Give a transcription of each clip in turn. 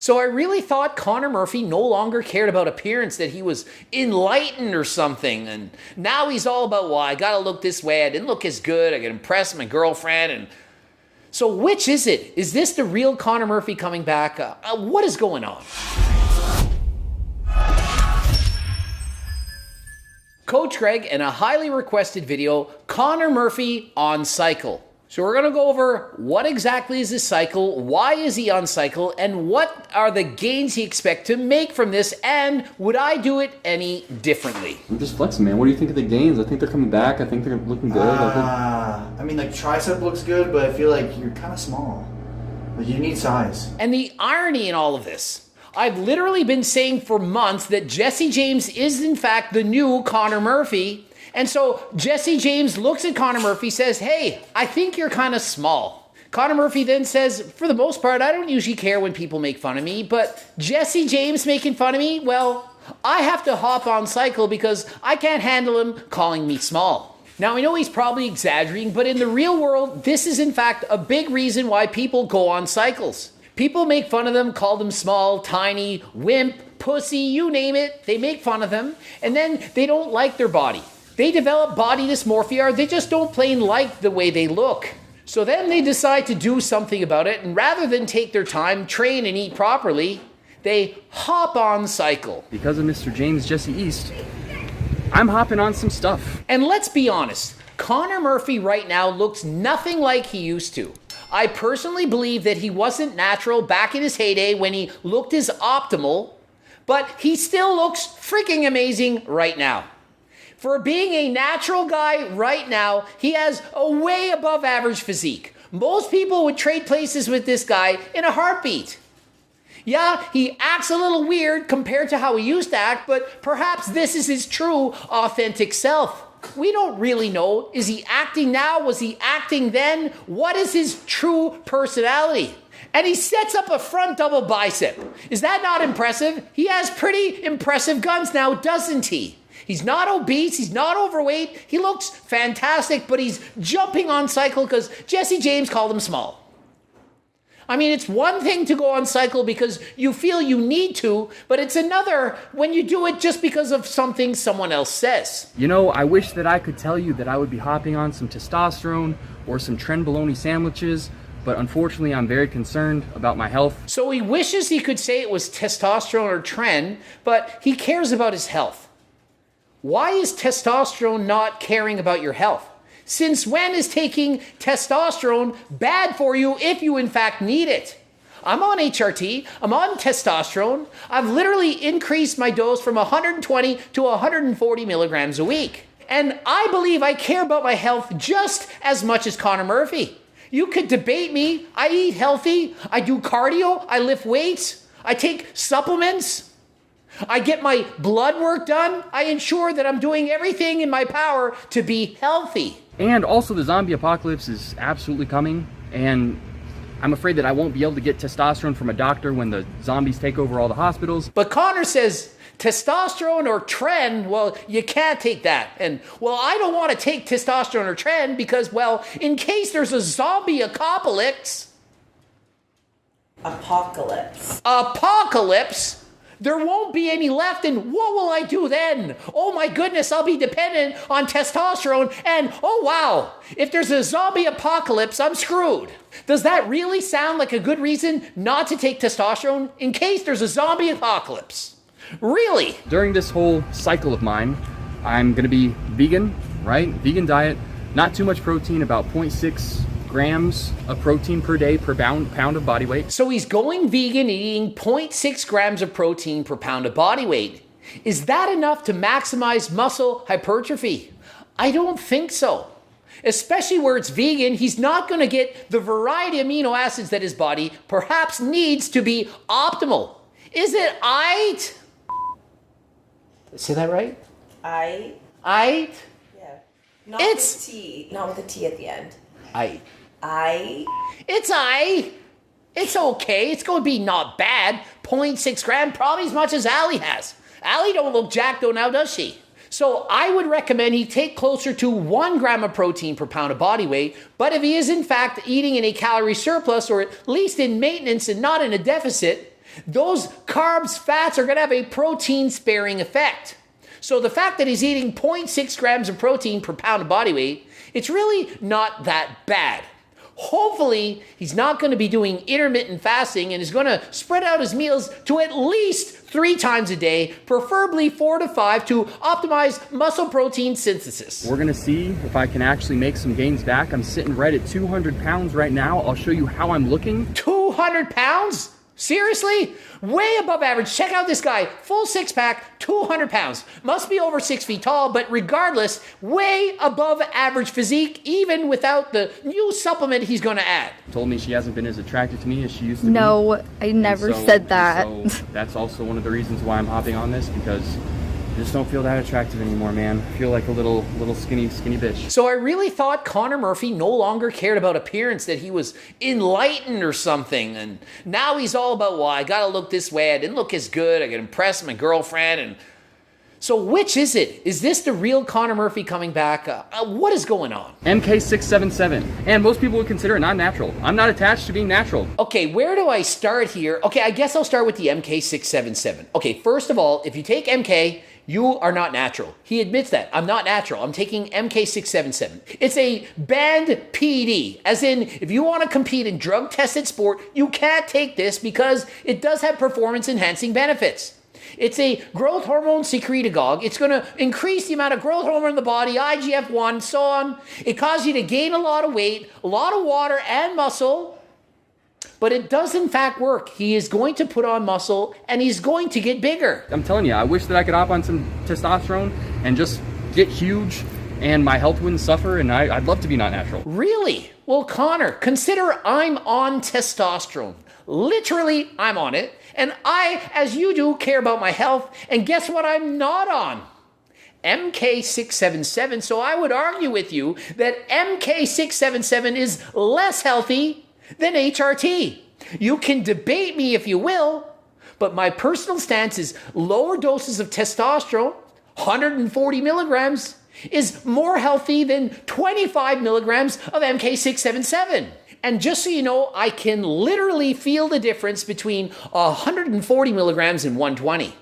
So I really thought Connor Murphy no longer cared about appearance, that he was enlightened or something. And now he's all about, well, I gotta look this way. I didn't look as good. I gotta impress my girlfriend. And so which is it? Is this the real Connor Murphy coming back? What is going on? Coach Greg in a highly requested video, Connor Murphy on cycle. So we're going to go over what exactly is this cycle, why is he on cycle, and what are the gains he expects to make from this, and would I do it any differently? I'm just flexing, man. What do you think of the gains? I think they're coming back. I think they're looking good. I mean, like, tricep looks good, but I feel like you're kind of small. Like, you need size. And the irony in all of this, I've literally been saying for months that Jesse James is in fact the new Connor Murphy. And so Jesse James looks at Connor Murphy, says, hey, I think you're kind of small. Connor Murphy then says, for the most part, I don't usually care when people make fun of me, but Jesse James making fun of me, well, I have to hop on cycle because I can't handle him calling me small. Now, I know he's probably exaggerating, but in the real world, this is in fact a big reason why people go on cycles. People make fun of them, call them small, tiny, wimp, pussy, you name it. They make fun of them, and then they don't like their body. They develop body dysmorphia, or they just don't plain like the way they look. So then they decide to do something about it, and rather than take their time, train and eat properly, they hop on cycle. Because of Mr. James Jesse East, I'm hopping on some stuff. And let's be honest, Connor Murphy right now looks nothing like he used to. I personally believe that he wasn't natural back in his heyday when he looked his optimal, but he still looks freaking amazing right now. For being a natural guy right now, he has a way above average physique. Most people would trade places with this guy in a heartbeat. Yeah, he acts a little weird compared to how he used to act, but perhaps this is his true, authentic self. We don't really know. Is he acting now? Was he acting then? What is his true personality? And he sets up a front double bicep. Is that not impressive? He has pretty impressive guns now, doesn't he? He's not obese, he's not overweight, he looks fantastic, but he's jumping on cycle because Jesse James called him small. I mean, it's one thing to go on cycle because you feel you need to, but it's another when you do it just because of something someone else says. You know, I wish that I could tell you that I would be hopping on some testosterone or some Tren bologna sandwiches, but unfortunately I'm very concerned about my health. So he wishes he could say it was testosterone or Tren, but he cares about his health. Why is testosterone not caring about your health? Since when is taking testosterone bad for you if you in fact need it? I'm on HRT, I'm on testosterone. I've literally increased my dose from 120 to 140 milligrams a week. And I believe I care about my health just as much as Connor Murphy. You could debate me. I eat healthy, I do cardio, I lift weights, I take supplements. I get my blood work done. I ensure that I'm doing everything in my power to be healthy. And also the zombie apocalypse is absolutely coming, and I'm afraid that I won't be able to get testosterone from a doctor when the zombies take over all the hospitals. But Connor says testosterone or Tren, well, you can't take that. And, well, I don't want to take testosterone or Tren because, well, in case there's a zombie apocalypse. Apocalypse? There won't be any left, and what will I do then? Oh my goodness, I'll be dependent on testosterone, and oh wow, if there's a zombie apocalypse, I'm screwed. Does that really sound like a good reason not to take testosterone in case there's a zombie apocalypse? Really? During this whole cycle of mine, I'm gonna be vegan, right? Vegan diet, not too much protein, about 0.6 grams of protein per day per pound of body weight. So he's going vegan and eating 0.6 grams of protein per pound of body weight. Is that enough to maximize muscle hypertrophy? I don't think so. Especially where it's vegan, he's not going to get the variety of amino acids that his body perhaps needs to be optimal. Is it aight? Say that right? Aight? Aight? Yeah. Not with a T. Not with a T at the end. Aight. It's aight. It's okay. It's going to be not bad. 0.6 gram, probably as much as Allie has. Allie don't look jacked though now, does she? So I would recommend he take closer to 1 gram of protein per pound of body weight. But if he is in fact eating in a calorie surplus or at least in maintenance and not in a deficit, those carbs, fats are going to have a protein sparing effect. So the fact that he's eating 0.6 grams of protein per pound of body weight, it's really not that bad. Hopefully, he's not going to be doing intermittent fasting and is going to spread out his meals to at least 3 times a day, preferably 4 to 5, to optimize muscle protein synthesis. We're going to see if I can actually make some gains back. I'm sitting right at 200 pounds right now. I'll show you how I'm looking. 200 pounds? Seriously? Way above average. Check out this guy. Full six-pack, 200 pounds. Must be over 6 feet tall, but regardless, way above average physique, even without the new supplement he's going to add. Told me she hasn't been as attracted to me as she used to be. No, I never said that. So that's also one of the reasons why I'm hopping on this, because I just don't feel that attractive anymore, man. I feel like a little skinny bitch. So I really thought Connor Murphy no longer cared about appearance, that he was enlightened or something. And now he's all about, well, I gotta look this way. I didn't look as good. I gotta impress my girlfriend. And so which is it? Is this the real Connor Murphy coming back? What is going on? MK677. And most people would consider it not natural. I'm not attached to being natural. Okay, where do I start here? Okay, I guess I'll start with the MK677. Okay, first of all, if you take MK, you are not natural. He admits that. I'm not natural. I'm taking MK677. It's a banned PED, as in if you want to compete in drug-tested sport, you can't take this because it does have performance-enhancing benefits. It's a growth hormone secretagogue. It's going to increase the amount of growth hormone in the body, IGF-1, so on. It causes you to gain a lot of weight, a lot of water and muscle. But it does in fact work. He is going to put on muscle and he's going to get bigger. I'm telling you, I wish that I could hop on some testosterone and just get huge and my health wouldn't suffer, and I'd love to be not natural. Really? Well, Connor, consider I'm on testosterone. Literally, I'm on it. And I, as you do, care about my health. And guess what I'm not on? MK677. So I would argue with you that MK677 is less healthy than HRT. You can debate me if you will, but my personal stance is lower doses of testosterone, 140 milligrams, is more healthy than 25 milligrams of MK677. And just so you know, I can literally feel the difference between 140 milligrams and 120.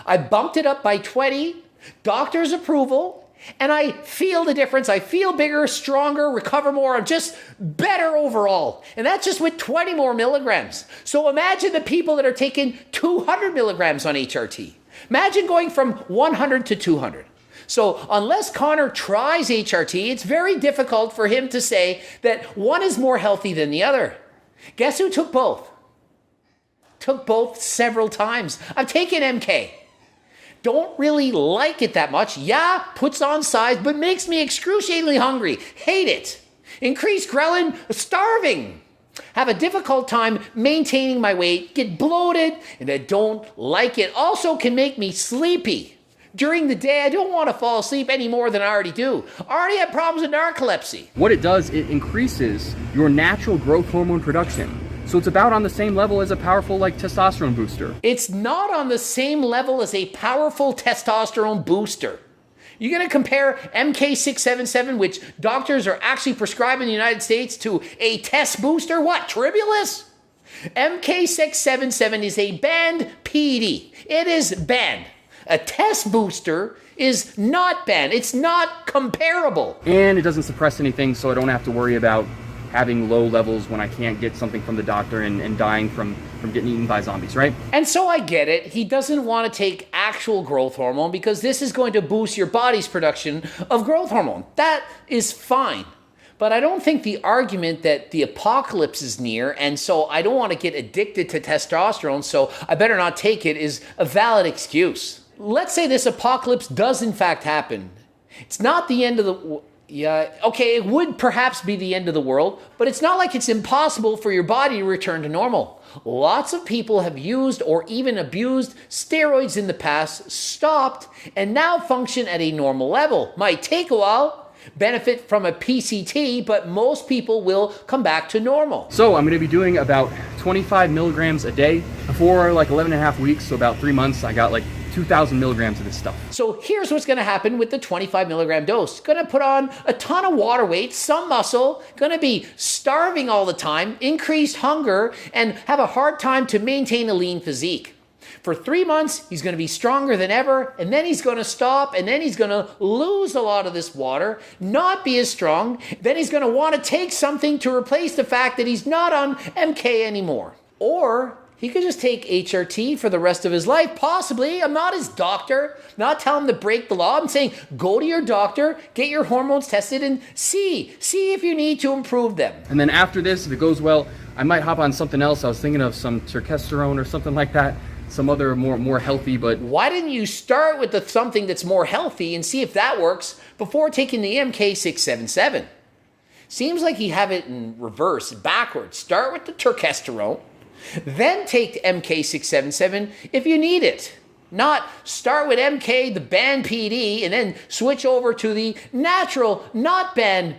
I bumped it up by 20, doctor's approval, and I feel the difference. I feel bigger, stronger, recover more. I'm just better overall. And that's just with 20 more milligrams. So imagine the people that are taking 200 milligrams on HRT. Imagine going from 100 to 200. So unless Connor tries HRT, it's very difficult for him to say that one is more healthy than the other. Guess who took both? Took both several times. I've taken MK. Don't really like it that much. Yeah, puts on size, but makes me excruciatingly hungry. Hate it. Increased ghrelin, starving. Have a difficult time maintaining my weight, get bloated, and I don't like it. Also can make me sleepy. During the day, I don't want to fall asleep any more than I already do. I already have problems with narcolepsy. What it does, it increases your natural growth hormone production. So it's about on the same level as a powerful testosterone booster. It's not on the same level as a powerful testosterone booster. You're going to compare MK677, which doctors are actually prescribing in the United States, to a test booster? What, Tribulus? MK677 is a banned PED. It is banned. A test booster is not banned. It's not comparable. And it doesn't suppress anything, so I don't have to worry about having low levels when I can't get something from the doctor and dying from getting eaten by zombies, right? And so I get it. He doesn't want to take actual growth hormone because this is going to boost your body's production of growth hormone. That is fine. But I don't think the argument that the apocalypse is near and so I don't want to get addicted to testosterone, so I better not take it, is a valid excuse. Let's say this apocalypse does in fact happen. It's not the end of the... Yeah, okay, it would perhaps be the end of the world, but it's not like it's impossible for your body to return to normal. Lots of people have used or even abused steroids in the past, stopped, and now function at a normal level. Might take a while, benefit from a PCT, but most people will come back to normal. So I'm going to be doing about 25 milligrams a day for 11 and a half weeks, so about 3 months. I got 2,000 milligrams of this stuff. So here's what's going to happen with the 25 milligram dose. Going to put on a ton of water weight, some muscle, going to be starving all the time, increased hunger, and have a hard time to maintain a lean physique. For 3 months, he's going to be stronger than ever, and then he's going to stop, and then he's going to lose a lot of this water, not be as strong. Then he's going to want to take something to replace the fact that he's not on MK anymore. Or he could just take HRT for the rest of his life, possibly. I'm not his doctor. I'm not telling him to break the law. I'm saying go to your doctor, get your hormones tested, and see if you need to improve them. And then after this, if it goes well, I might hop on something else. I was thinking of some testosterone or something like that. Some other more healthy, but... Why didn't you start with something that's more healthy and see if that works before taking the MK677? Seems like you have it in reverse, backwards. Start with the testosterone, then take MK677 if you need it. Not start with MK, the banned PD, and then switch over to the natural, not banned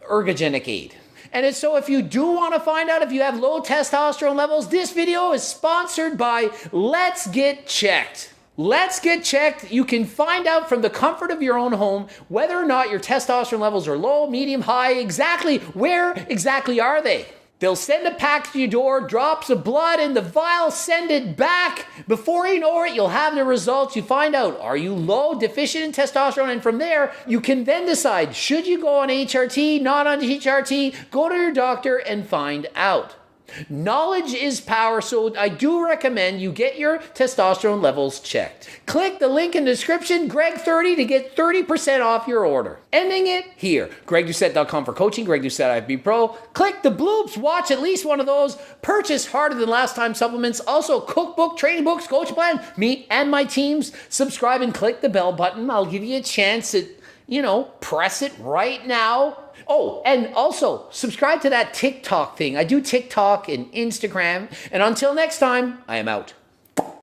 ergogenic aid. And so if you do want to find out if you have low testosterone levels, this video is sponsored by Let's Get Checked. Let's Get Checked. You can find out from the comfort of your own home whether or not your testosterone levels are low, medium, high, exactly where exactly are they. They'll send a pack to your door, drops of blood in the vial, send it back. Before you know it, you'll have the results. You find out, are you low, deficient in testosterone? And from there, you can then decide, should you go on HRT, not on HRT? Go to your doctor and find out. Knowledge is power, so I do recommend you get your testosterone levels checked. Click the link in the description, Greg30, to get 30% off your order. Ending it here. GregDoucette.com for coaching, Greg Doucette IFB Pro. Click the bloops, watch at least one of those. Purchase Harder Than Last Time supplements, also cookbook, training books, coach plan, me and my teams. Subscribe and click the bell button. I'll give you a chance to, press it right now. Oh, and also subscribe to that TikTok thing. I do TikTok and Instagram. And until next time, I am out.